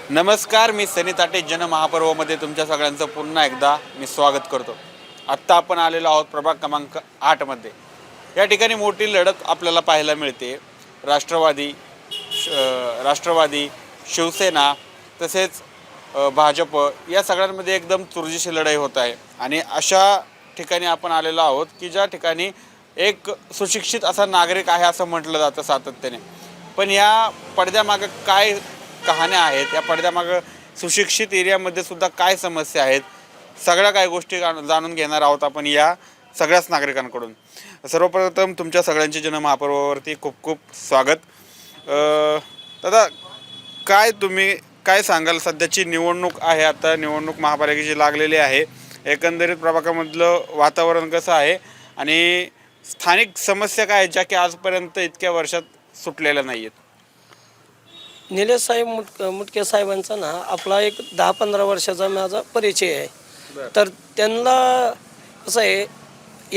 नमस्कार, मी सनी ताटे. जनमहापर्वामध्ये तुमच्या सगळ्यांचं पुन्हा एकदा मी स्वागत करतो. आत्ता आपण आलेलो आहोत प्रभाग क्रमांक 8मध्ये. या ठिकाणी मोठी लढत आपल्याला पाहायला मिळते. राष्ट्रवादी राष्ट्रवादी, शिवसेना तसेच भाजप या सगळ्यांमध्ये एकदम चुरशीची लढाई होत आहे. आणि अशा ठिकाणी आपण आलेलो आहोत की ज्या ठिकाणी एक सुशिक्षित असा नागरिक आहे असं म्हटलं जातं सातत्याने. पण या पडद्यामागं काय कहाण्या आहेत, या पडद्यामागं सुशिक्षित एरियामध्ये सुद्धा काय समस्या आहेत, सगळ्या काय गोष्टी जाणून घेणार आहोत आपण या सगळ्याच नागरिकांकडून. सर्वप्रथम तुमच्या सगळ्यांचे जनमहापर्वावरती खूप खूप स्वागत. दादा, तुम्ही काय सांगाल? सध्याची निवडणूक आहे, आता निवडणूक महापालिकेची लागलेली आहे. एकंदरीत प्रभागामधलं वातावरण कसं आहे आणि स्थानिक समस्या काय आहेत ज्या की आजपर्यंत इतक्या वर्षात सुटलेल्या नाही आहेत? निलेश साहेब मुटके साहेबांचा ना आपला एक 10-15 वर्षाचा माझा परिचय आहे. तर त्यांना कसं आहे,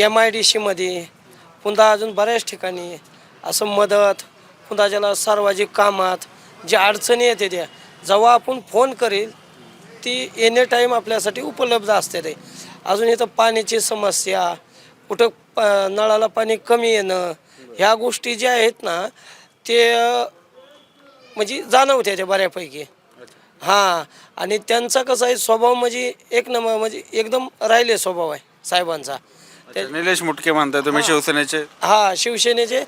MIDCमध्ये पुन्हा अजून बऱ्याच ठिकाणी असं मदत, पुन्हा ज्याला सार्वजनिक कामात ज्या अडचणी येते त्या जेव्हा आपण फोन करेल ती एनी टाईम आपल्यासाठी उपलब्ध असते. ते अजून इथं पाण्याची समस्या, कुठं नळाला पाणी कमी येणं, ह्या गोष्टी ज्या आहेत ना ते म्हणजे जाणवते त्या बऱ्यापैकी. हां, आणि त्यांचा कसा आहे स्वभाव, म्हणजे एक नंबर, म्हणजे एकदम राहिले स्वभाव आहे साहेबांचा. निलेश मुटके म्हणताय तुम्ही, शिवसेनेचे? हां, शिवसेनेचे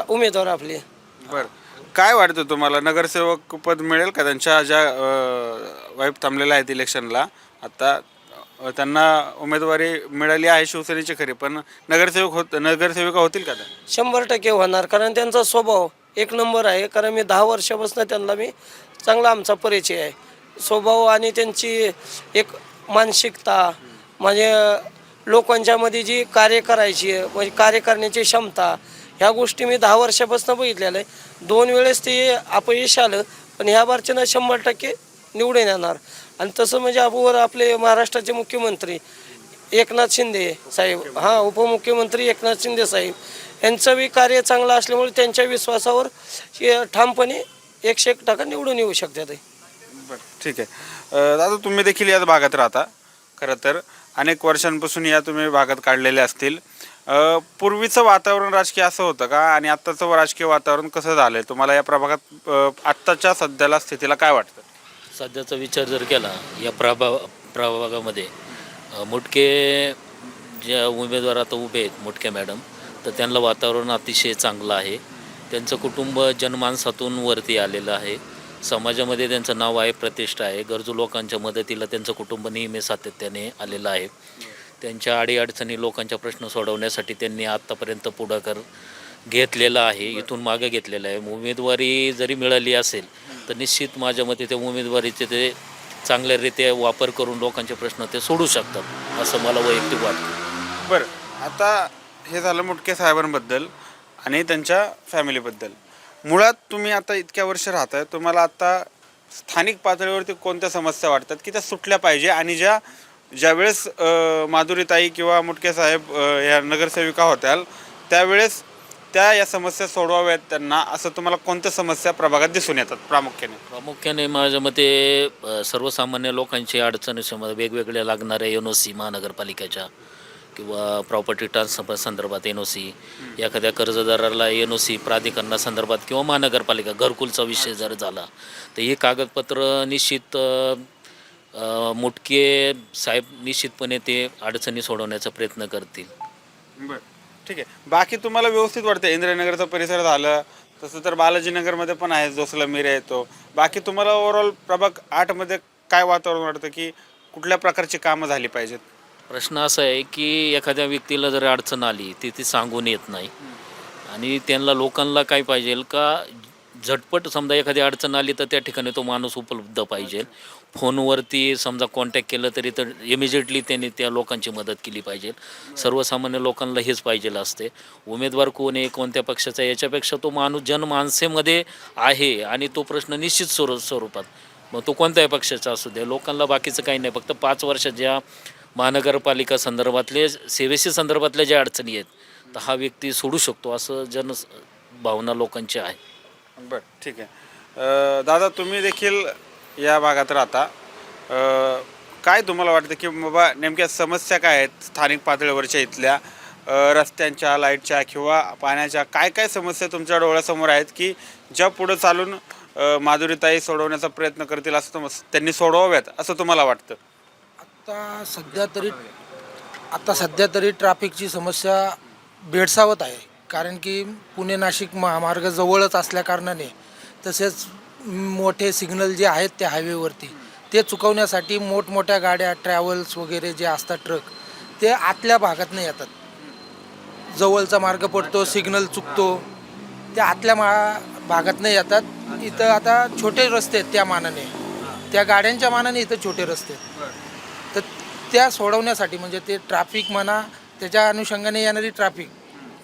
उमेदवार आपले. बरं, काय वाटतं तुम्हाला, नगरसेवक पद मिळेल का? त्यांच्या ज्या वाईफ थांबलेल्या आहेत इलेक्शनला आता, त्यांना उमेदवारी मिळाली आहे शिवसेनेची खरी, पण नगरसेविका होतील का त्या? 100% होणार, कारण त्यांचा स्वभाव एक नंबर आहे. कारण मी 10 वर्षापासून त्यांना मी चांगला आमचा परिचय आहे. स्वभाव आणि त्यांची एक मानसिकता, म्हणजे लोकांच्यामध्ये जी कार्य करायची, म्हणजे कार्य करण्याची क्षमता, ह्या गोष्टी मी 10 वर्षापासून बघितलेलं आहे. 2 वेळेस ते अपयश आलं, पण ह्या बारच्यानं 100% निवडून येणार. आणि तसं म्हणजे आपले महाराष्ट्राचे मुख्यमंत्री एकनाथ शिंदे साहेब, हां, उपमुख्यमंत्री एकनाथ शिंदे साहेब यांचं बी कार्य चांगलं असल्यामुळे त्यांच्या विश्वासावर ठामपणे 101% निवडून येऊ शकतात. बरं, ठीक आहे. दादा, तुम्ही देखील याच भागात राहता. खरं तर अनेक वर्षांपासून या तुम्ही भागात काढलेले असतील. पूर्वीचं वातावरण राजकीय असं होतं का आणि आत्ताचं राजकीय वातावरण कसं झालं आहे? तुम्हाला या प्रभागात आत्ताच्या सध्याला स्थितीला काय वाटतं? सध्याचा विचार जर केला या प्रभागामध्ये मुटके ज्या उमेदवार आता उभे आहेत, मुटके मॅडम, तर त्यांना वातावरण अतिशय चांगलं आहे. त्यांचं कुटुंब जनमानसातून वरती आलेलं आहे. समाजामध्ये त्यांचं नाव आहे, प्रतिष्ठा आहे. गरजू लोकांच्या मदतीला त्यांचं कुटुंब नेहमी सातत्याने आलेलं आहे. त्यांच्या अडीअडचणी, लोकांच्या प्रश्न सोडवण्यासाठी त्यांनी आत्तापर्यंत पुढाकार घेतलेला आहे, इथून मागे घेतलेला आहे. उमेदवारी जरी मिळाली असेल तर निश्चित माझ्या मते त्या उमेदवारीचे ते चांगल्यारीत्या वापर करून लोकांचे प्रश्न ते सोडू शकतात, असं मला वैयक्तिक वाटतं. बरं, आता हे झालं मुटके साहेबांबद्दल आणि त्यांच्या फॅमिलीबद्दल. मुळात तुम्ही आता इतक्या वर्ष राहताय, तुम्हाला आता स्थानिक पातळीवरती कोणत्या समस्या वाटतात की त्या सुटल्या पाहिजे, आणि ज्यावेळेस माधुरीताई किंवा मुटके साहेब या नगरसेविका होत्या त्यावेळेस या समस्या सोडवाव्यात त्यांना, असं तुम्हाला कोणत्या समस्या प्रभागात दिसून येतात प्रामुख्याने? माझ्या मते सर्वसामान्य लोकांची अडचणी वेगवेगळ्या लागणाऱ्या NOC महानगरपालिकेच्या किंवा प्रॉपर्टी ट्रान्सफर संदर्भात NOC, एखाद्या कर्जदाराला NOC प्राधिकरणासंदर्भात किंवा महानगरपालिका घरकुलचा विषय जर झाला तर ही कागदपत्र निश्चित मुटके साहेब निश्चितपणे ते अडचणी सोडवण्याचा प्रयत्न करतील. बरं, ठीक आहे. बाकी तुम्हाला व्यवस्थित वाटतं? इंद्रनगरचा परिसर झालं, तसं तर बालाजीनगरमध्ये पण आहे, जोसला मिरा येतो. बाकी तुम्हाला ओव्हरऑल प्रभाग 8मध्ये काय वातावरण वाटतं की कुठल्या प्रकारची कामं झाली पाहिजेत? प्रश्न असा आहे की एखाद्या व्यक्तीला जर अडचण आली ती सांगून येत नाही, आणि त्यांना लोकांना काय पाहिजे का झटपट, समजा एखादी अडचण आली तर त्या ठिकाणी तो माणूस उपलब्ध पाहिजे. फोनवरती समजा कॉन्टॅक्ट केलं तरी तर इमिजिएटली त्यांनी त्या लोकांची मदत केली पाहिजे. सर्वसामान्य लोकांना हेच पाहिजे असते. उमेदवार कोण आहे, कोणत्या पक्षाचा, याच्यापेक्षा तो माणूस जनमानसेमध्ये आहे आणि तो प्रश्न निश्चित स्वरूपात, मग तो कोणत्याही पक्षाचा असू दे, लोकांना बाकीचं काही नाही. फक्त 5 वर्षात ज्या महानगरपालिका संदर्भातले सेवेशी संदर्भातल्या ज्या अडचणी आहेत तर हा व्यक्ती सोडू शकतो, असं भावना लोकांची आहे. बरं, ठीक आहे. दादा, तुम्ही देखील या भागात राहता. काय तुम्हाला वाटतं की बाबा नेमक्या समस्या काय आहेत स्थानिक पातळीवरच्या इथल्या रस्त्यांच्या, लाईटच्या किंवा पाण्याच्या, काय काय समस्या तुमच्या डोळ्यासमोर आहेत की ज्या पुढं चालून माधुरीताई सोडवण्याचा प्रयत्न करतील असं त्यांनी सोडवाव्यात असं तुम्हाला वाटतं? आता सध्या तरी ट्रॅफिकची समस्या भेडसावत आहे. कारण की पुणे नाशिक महामार्ग जवळच असल्याकारणाने, तसेच मोठे सिग्नल जे आहेत त्या हायवेवरती ते चुकवण्यासाठी मोठमोठ्या गाड्या, ट्रॅव्हल्स वगैरे जे असतात, ट्रक, ते आतल्या भागात नाही येतात. जवळचा मार्ग पडतो, सिग्नल चुकतो, ते आतल्या भागात नाही येतात. इथं आता छोटे रस्ते आहेत, त्या मानाने, त्या गाड्यांच्या मानाने इथं छोटे रस्ते आहेत. तर त्या सोडवण्यासाठी, म्हणजे ते ट्रॅफिक म्हणा, त्याच्या अनुषंगाने येणारी ट्रॅफिक,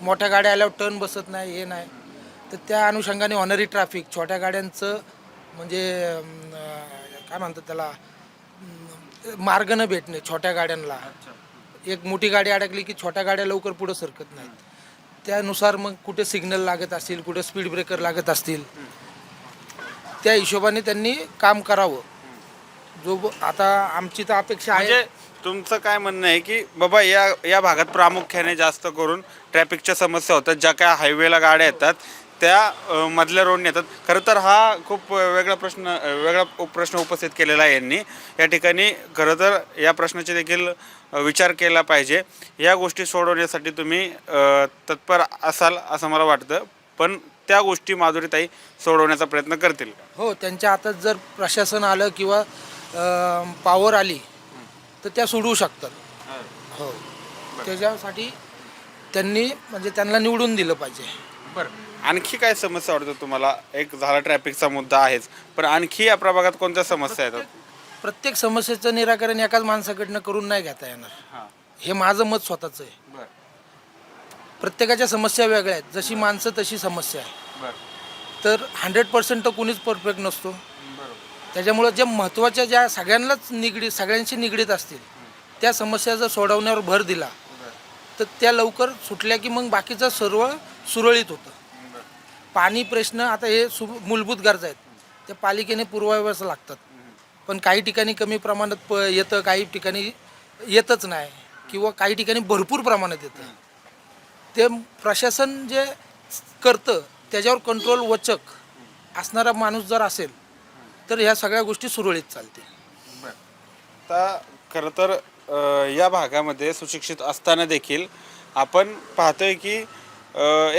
मोठ्या गाड्या आल्यावर टर्न बसत नाही, हे नाही, तर त्या अनुषंगाने होणारी ट्रॅफिक, छोट्या गाड्यांचं म्हणजे काय म्हणतात त्याला, मार्ग न भेटणे छोट्या गाड्यांना. एक मोठी गाडी अडकली की छोट्या गाड्या लवकर पुढं सरकत नाहीत. त्यानुसार मग कुठे सिग्नल लागत असतील, कुठे स्पीड ब्रेकर लागत असतील, त्या हिशोबाने त्यांनी काम करावं. आता आमची तर अपेक्षा आहे. म्हणजे तुमचं काय म्हणणं आहे की बाबा या भागात प्रामुख्याने जास्त करून ट्रॅफिकच्या समस्या होतात, ज्या काय हायवेला गाड्या येतात त्या मधल्या रोडने येतात. खरं तर हा खूप वेगळा प्रश्न उपस्थित केलेला आहे यांनी. या ठिकाणी खरं तर या प्रश्नाचे देखील विचार केला पाहिजे. या गोष्टी सोडवण्यासाठी तुम्ही तत्पर असाल असं मला वाटतं, पण त्या गोष्टी माधुरीताई सोडवण्याचा प्रयत्न करतील. हो, त्यांच्या हातात जर प्रशासन आलं किंवा पॉवर आली तर त्या सोडवू शकतात. हो, त्याच्यासाठी त्यांनी म्हणजे त्यांना निवडून दिलं पाहिजे. बरं, आणखी काय समस्या वाटतं तुम्हाला? एक झाला ट्रॅफिकचा मुद्दा आहेच, पण आणखी या प्रभागात कोणत्या समस्या येतात? प्रत्येक समस्येचं निराकरण एकाच माणसाकडनं करून नाही घेता येणार. हे माझं मत स्वतःचं आहे. प्रत्येकाच्या समस्या वेगळ्या आहेत. जशी माणसं तशी समस्या आहे. तर 100% तर कुणीच परफेक्ट नसतो. त्याच्यामुळं ज्या महत्त्वाच्या, ज्या सगळ्यांशी निगडीत असतील, त्या समस्या जर सोडवण्यावर भर दिला तर त्या लवकर सुटल्या की मग बाकीचं सर्व सुरळीत होतं. पाणी प्रश्न, आता हे मूलभूत गरजा आहेत, त्या पालिकेने पुरवाव्याच लागतात. पण काही ठिकाणी कमी प्रमाणात येतं, काही ठिकाणी येतच नाही, किंवा काही ठिकाणी भरपूर प्रमाणात येतं. ते प्रशासन जे करतं त्याच्यावर कंट्रोल वचक असणारा माणूस जर असेल तर ह्या सगळ्या गोष्टी सुरळीत चालतील. आता खरं तर या भागामध्ये सुशिक्षित असताना देखील आपण पाहतोय की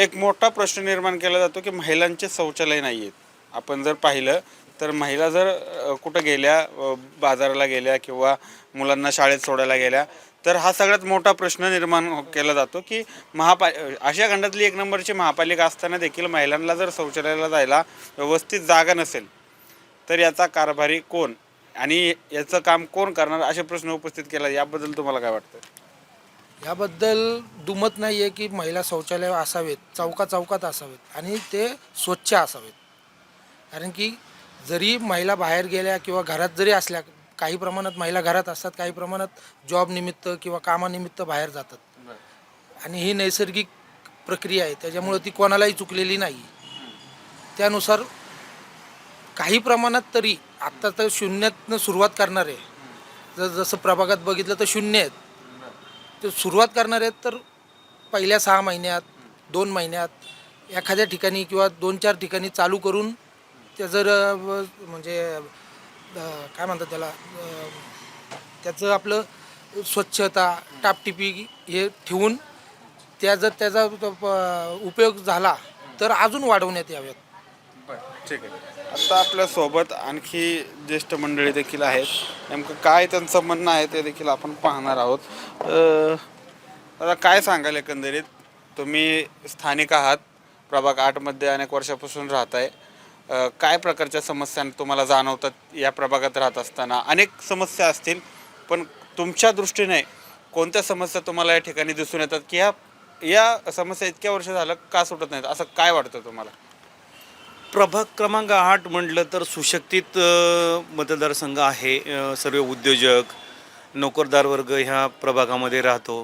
एक मोठा प्रश्न निर्माण केला जातो की महिलांचे शौचालय नाही आहेत. आपण जर पाहिलं तर महिला जर कुठं गेल्या, बाजाराला गेल्या किंवा मुलांना शाळेत सोडायला गेल्या, तर हा सगळ्यात मोठा प्रश्न निर्माण केला जातो की आशिया खंडातली 1 नंबरची महापालिका असताना देखील महिलांना जर शौचालयाला जायला व्यवस्थित जागा नसेल तर याचा कारभारी कोण आणि याचं काम कोण करणार, असे प्रश्न उपस्थित केला. याबद्दल तुम्हाला काय वाटतं? याबद्दल दुमत नाही आहे की महिला शौचालय असावेत, चौकात असावेत आणि ते स्वच्छ असावेत. कारण की जरी महिला बाहेर गेल्या किंवा घरात जरी असल्या, काही प्रमाणात महिला घरात असतात, काही प्रमाणात जॉब निमित्त किंवा कामानिमित्त बाहेर जातात, आणि ही नैसर्गिक प्रक्रिया आहे. त्याच्यामुळं ती कोणालाही चुकलेली नाही. त्यानुसार काही प्रमाणात तरी आत्ता तर शून्यातनं सुरुवात करणार आहे. जसं प्रभागात बघितलं तर 0 आहेत. तर सुरुवात करणार आहेत तर पहिल्या 6 महिन्यात, 2 महिन्यात एखाद्या ठिकाणी किंवा 2-4 ठिकाणी चालू करून त्या जर म्हणजे काय म्हणतात त्याला, त्याचं आपलं स्वच्छता, टापटिपी हे ठेवून त्याचा उपयोग झाला तर अजून वाढवण्यात याव्यात. ठीक आहे. आता आपल्यासोबत आणखी ज्येष्ठ मंडळी देखील आहेत. नेमकं काय त्यांचं म्हणणं आहे ते देखील आपण पाहणार आहोत. आता काय सांगाल, एकंदरीत तुम्ही स्थानिक आहात, प्रभाग 8मध्ये अनेक वर्षापासून राहत आहे, काय प्रकारच्या समस्या तुम्हाला जाणवतात या प्रभागात राहत असताना? अनेक समस्या असतील, पण तुमच्या दृष्टीने कोणत्या समस्या तुम्हाला या ठिकाणी दिसून येतात की या समस्या इतक्या वर्ष झालं का सुटत नाहीत, असं काय वाटतं तुम्हाला? प्रभाग क्रमांक 8 म्हटलं तर सुशिक्षित मतदारसंघ आहे. सर्व उद्योजक, नोकरदार वर्ग ह्या प्रभागामध्ये राहतो.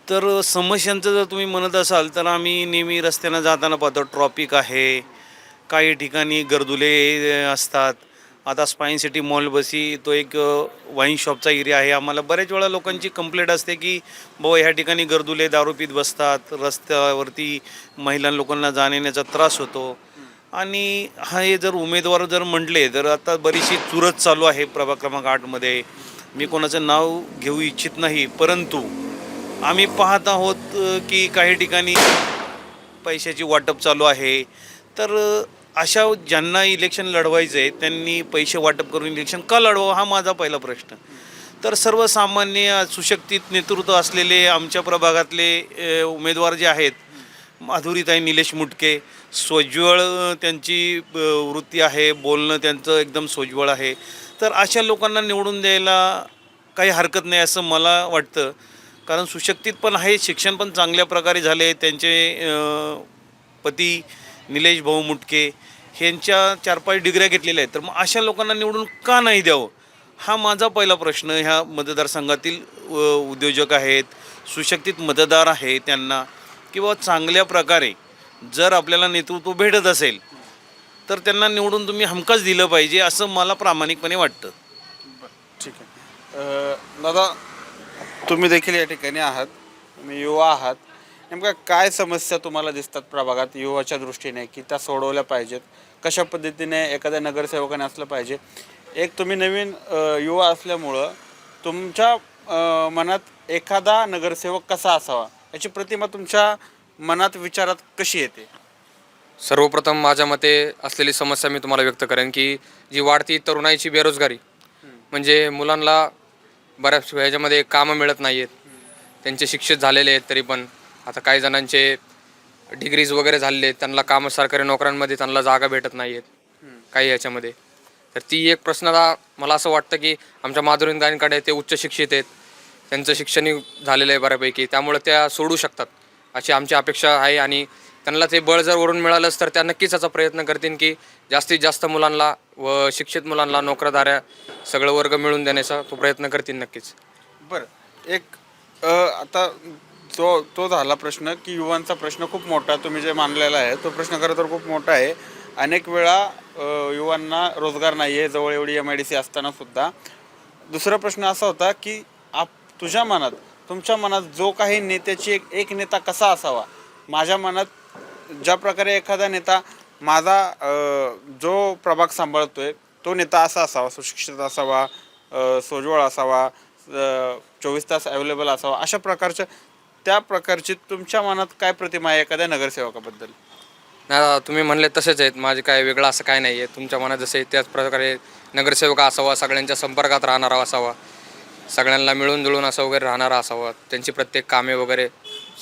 तर समस्यांचं जर तुम्ही म्हणत असाल तर आम्ही नेहमी रस्त्यानं जाताना पाहतो ट्रॉफिक आहे, काही ठिकाणी गर्दुले असतात, आता स्पाईन सिटी मॉल बसी तो एक वाईन शॉपचा एरिया आहे. आम्हाला बऱ्याच वेळा लोकांची कंप्लेंट असते की बाबा ह्या ठिकाणी गर्दुले दारू पीत बसतात, रस्त्यावरती महिला लोकांना जाण्याचा त्रास होतो. आणि हे जर उमेदवार जर म्हटले तर आता बरीचशी चुरत चालू आहे प्रभाग क्रमांक 8मध्ये. मी कोणाचं नाव घेऊ इच्छित नाही, परंतु आम्ही पाहत आहोत की काही ठिकाणी पैशाची वाटप चालू आहे. तर अशा ज्यांना इलेक्शन लढवायचं आहे त्यांनी पैसे वाटप करून इलेक्शन का लढवावं हा माझा पहिला प्रश्न. तर सर्वसामान्य सुशिक्षित नेतृत्व असलेले आमच्या प्रभागातले उमेदवार जे आहेत, माधुरीताई निलेश मुटके, सोज्वळ त्यांची वृत्ती आहे, बोलणं त्यांचं एकदम सोज्वळ आहे. तर अशा लोकांना निवडून द्यायला काही हरकत नाही असं मला वाटतं. कारण सुशिक्षित पण आहे, शिक्षण पण चांगल्या प्रकारे झाले. त्यांचे पती निलेश भाऊ मुटके ह्यांच्या 4-5 डिग्र्या घेतलेल्या आहेत. तर मग अशा लोकांना निवडून का नाही द्यावं हा माझा पहिला प्रश्न. ह्या मतदारसंघातील उद्योजक आहेत, सुशिक्षित मतदार आहे, त्यांना किंवा चांगल्या प्रकारे जर आपल्याला नेतृत्व भेटत असेल तर त्यांना निवडून तुम्ही हमखास दिलं पाहिजे असं मला प्रामाणिकपणे वाटतं. ठीक आहे. दादा, तुम्ही देखील या ठिकाणी आहात, तुम्ही युवा आहात. नेमका काय समस्या तुम्हाला दिसतात प्रभागात युवाच्या दृष्टीने की त्या सोडवल्या पाहिजेत? कशा पद्धतीने एखाद्या नगरसेवकाने असलं पाहिजे? एक तुम्ही नवीन युवा असल्यामुळं तुमच्या मनात एखादा नगरसेवक कसा असावा याची प्रतिमा तुमच्या मनात विचारात कशी येते? सर्वप्रथम माझ्या मते असलेली समस्या मी तुम्हाला व्यक्त करेन की जी वाढती तरुणाईची बेरोजगारी, म्हणजे मुलांना बऱ्याच ह्याच्यामध्ये कामं मिळत नाही आहेत. त्यांचे शिक्षित झालेले आहेत तरी पण आता काही जणांचे डिग्रीज वगैरे झालेले आहेत, त्यांना कामं सरकारी नोकऱ्यांमध्ये त्यांना जागा भेटत नाही आहेत काही याच्यामध्ये. तर ती एक प्रश्नाला मला असं वाटतं की आमच्या माधुरींगांकडे ते उच्च शिक्षित आहेत, त्यांचं शिक्षणही झालेलं आहे बऱ्यापैकी, त्यामुळे त्या सोडू शकतात अशी आमची अपेक्षा आहे. आणि त्यांना ते बळ जर वरून मिळालंच तर त्या नक्कीच याचा प्रयत्न करतील की जास्तीत जास्त मुलांना व शिक्षित मुलांना नोकरदाऱ्या सगळं वर्ग मिळून देण्याचा तो प्रयत्न करतील नक्कीच. बरं, एक आता तो झाला प्रश्न की युवांचा प्रश्न खूप मोठा तुम्ही जे मानलेला आहे तो प्रश्न खरं तर खूप मोठा आहे. अनेक वेळा युवांना रोजगार नाही आहे जवळ एवढी MIDC असताना सुद्धा. दुसरा प्रश्न असा होता की तुझ्या मनात, तुमच्या मनात जो काही नेत्याची एक नेता कसा असावा? माझ्या मनात ज्या प्रकारे एखादा नेता माझा जो प्रभाग सांभाळतोय तो नेता असा असावा, सुशिक्षित असावा, सोज्वळ असावा, 24 तास अवेलेबल असावा, अशा प्रकारच्या त्या प्रकारची तुमच्या मनात काय प्रतिमा आहे एखाद्या नगरसेवकाबद्दल? नाही, तुम्ही म्हणले तसेच आहेत, माझे काय वेगळं असं काय नाही आहे. तुमच्या मनात जसे आहे त्याच प्रकारे नगरसेवक असावा, सगळ्यांच्या संपर्कात राहणारा असावा, सगळ्यांना मिळून जुळून असं वगैरे राहणारा असावा, त्यांची प्रत्येक कामे वगैरे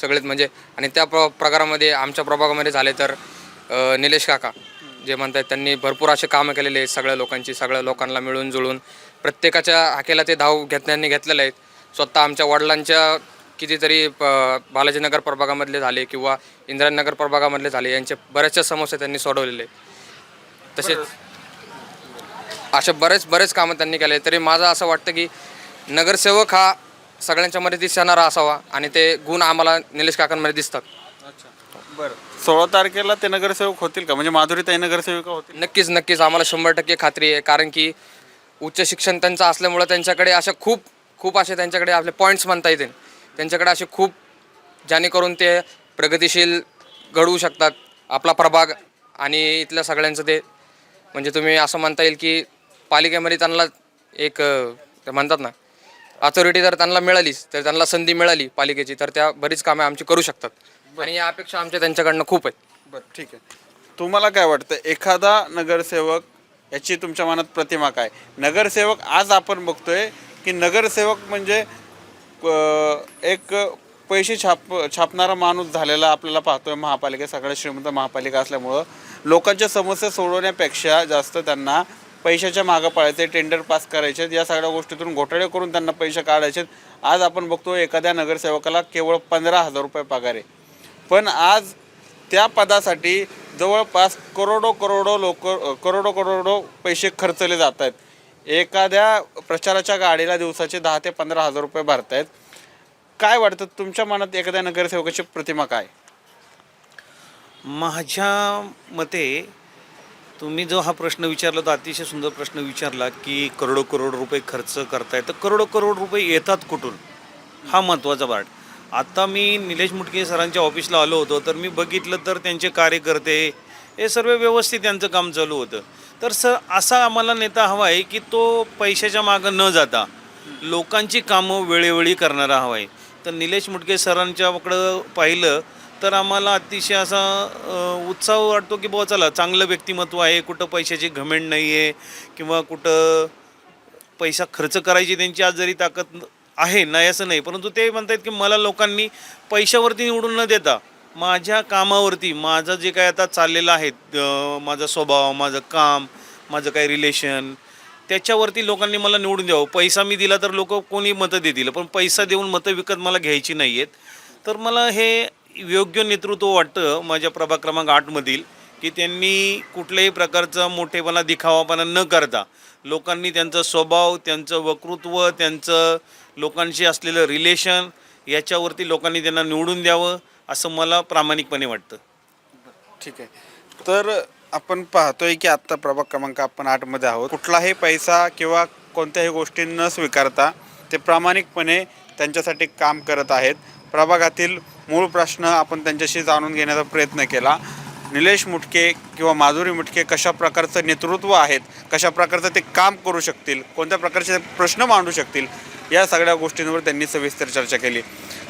सगळेच म्हणजे. आणि त्या प्रकारामध्ये आमच्या प्रभागामध्ये झाले तर निलेश काका जे म्हणतात त्यांनी भरपूर असे कामं केलेले आहेत सगळ्या लोकांची, सगळ्या लोकांना मिळून जुळून प्रत्येकाच्या हाकेला ते धाव घेतलेले आहेत. स्वतः आमच्या वडिलांच्या कितीतरी बालाजीनगर प्रभागामधले झाले किंवा इंद्रायणनगर प्रभागामधले झाले, यांचे बऱ्याचशा समस्या त्यांनी सोडवलेले आहेत. तसेच असे बरेच कामं त्यांनी केले. तरी माझं असं वाटतं की नगरसेवक हा सगळ्यांच्या मध्ये दिसणारा असावा आणि ते गुण आम्हाला निलेश काकांमध्ये दिसतात. बरं, 16 तारखेला ते नगरसेवक होतील का? म्हणजे माधुरीताई नगरसेविका होतील? नक्कीच आम्हाला 100% खात्री आहे. कारण की उच्च शिक्षण त्यांचं असल्यामुळं त्यांच्याकडे अशा खूप असे त्यांच्याकडे आपले पॉईंट्स म्हणता येतील. त्यांच्याकडे असे खूप जेणेकरून ते प्रगतिशील घडवू शकतात आपला प्रभाग आणि इथल्या सगळ्यांचं. ते म्हणजे तुम्ही असं म्हणता येईल की पालिकेमध्ये त्यांना एक ते म्हणतात ना अथॉरिटी जर त्यांना मिळालीच, तर त्यांना संधी मिळाली पालिकेची, तर त्या बरीच कामे आमची करू शकतात. आणि या अपेक्षा आमच्या त्यांच्याकडनं खूप आहेत. बरं, ठीक आहे. तुम्हाला काय वाटतं एखादा नगरसेवक याची तुमच्या मनात प्रतिमा काय? नगरसेवक आज आपण बघतोय की नगरसेवक म्हणजे एक पैसे छापणारा माणूस झालेला आपल्याला पाहतोय. महापालिका सगळ्यात श्रीमंत महापालिका असल्यामुळं लोकांच्या समस्या सोडवण्यापेक्षा जास्त त्यांना पैशाच्या मागं पळायचे, टेंडर पास करायचे, या सगळ्या गोष्टीतून घोटाळे करून त्यांना पैसे काढायचे. आज आपण बघतो एखाद्या नगरसेवकाला केवळ 15,000 रुपये पगार आहे, पण आज त्या पदासाठी जवळपास करोडो पैसे खर्चले जात आहेत. एखाद्या प्रचाराच्या गाडीला दिवसाचे 10,000 ते 15,000 रुपये भरत आहेत. काय वाटतं तुमच्या मनात एखाद्या नगरसेवकाची प्रतिमा काय? माझ्या मते तुम्ही जो हा प्रश्न विचारला तो अतिशय सुंदर प्रश्न विचारला की करोडो करोड रुपये खर्च करताय, तर करोडो करोड रुपये येतात कुठून, हा महत्त्वाचा पार्ट. आता मी निलेश मुटके सरांच्या ऑफिसला आलो होतो, तर मी बघितलं तर त्यांचे कार्यकर्ते हे सर्व व्यवस्थित त्यांचं काम चालू होतं. तर सर असा आम्हाला नेता हवा आहे की तो पैशाच्या मागं न जाता लोकांची कामं वेळोवेळी करणारा हवा आहे. तर निलेश मुटके सरांच्याकडं पाहिलं तर आम्हाला अतिशय असा उत्साह वाटतो की बुवा चला चांगलं व्यक्तिमत्व आहे, कुठं पैशाची घमेंड नाही आहे किंवा कुठं पैसा खर्च करायची त्यांची आज जरी ताकद आहे नाही असं नाही, परंतु ते म्हणतात की मला लोकांनी पैशावरती निवडून न देता माझ्या कामावरती, माझं जे काय आता चाललेलं आहे, माझा स्वभाव, माझं काम, माझं काय रिलेशन, त्याच्यावरती लोकांनी मला निवडून द्यावं. पैसा मी दिला तर लोक कोणी मतं देतील, पण पैसा देऊन मतं विकत मला घ्यायची नाही आहेत. तर मला हे योग्य नेतृत्व वाटतं माझ्या प्रभाग क्रमांक 8मधील, की त्यांनी कुठल्याही प्रकारचा मोठेपणा दिखावापणा न करता लोकांनी त्यांचा स्वभाव, त्यांचं वक्तृत्व, त्यांचं लोकांशी असलेलं रिलेशन याच्यावरती लोकांनी त्यांना निवडून द्यावं असं मला प्रामाणिकपणे वाटतं. ठीक आहे. तर आपण पाहतोय की आत्ता प्रभाग क्रमांक आपण 8मध्ये आहोत. कुठलाही पैसा किंवा कोणत्याही गोष्टी न स्वीकारता ते प्रामाणिकपणे त्यांच्यासाठी काम करत आहेत. प्रभागातील मूळ प्रश्न आपण त्यांच्याशी जाणून घेण्याचा प्रयत्न केला. निलेश मुटके किंवा माधुरी मुटके कशा प्रकारचं नेतृत्व आहेत, कशा प्रकारचं ते काम करू शकतील, कोणत्या प्रकारचे प्रश्न मांडू शकतील, या सगळ्या गोष्टींवर त्यांनी सविस्तर चर्चा केली.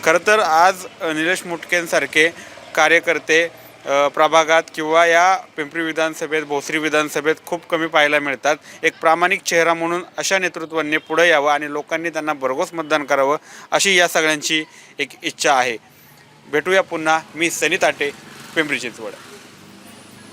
खरं तर आज निलेश मुटकेंसारखे कार्यकर्ते प्रभागात किंवा या पिंपरी विधानसभेत, भोसरी विधानसभेत खूप कमी पाहायला मिळतात. एक प्रामाणिक चेहरा म्हणून अशा नेतृत्वांनी पुढे यावं आणि लोकांनी त्यांना भरघोस मतदान करावं अशी या सगळ्यांची एक इच्छा आहे. भेटूया पुन्हा. मी सनी ताटे, पिंपरी चिंचवड.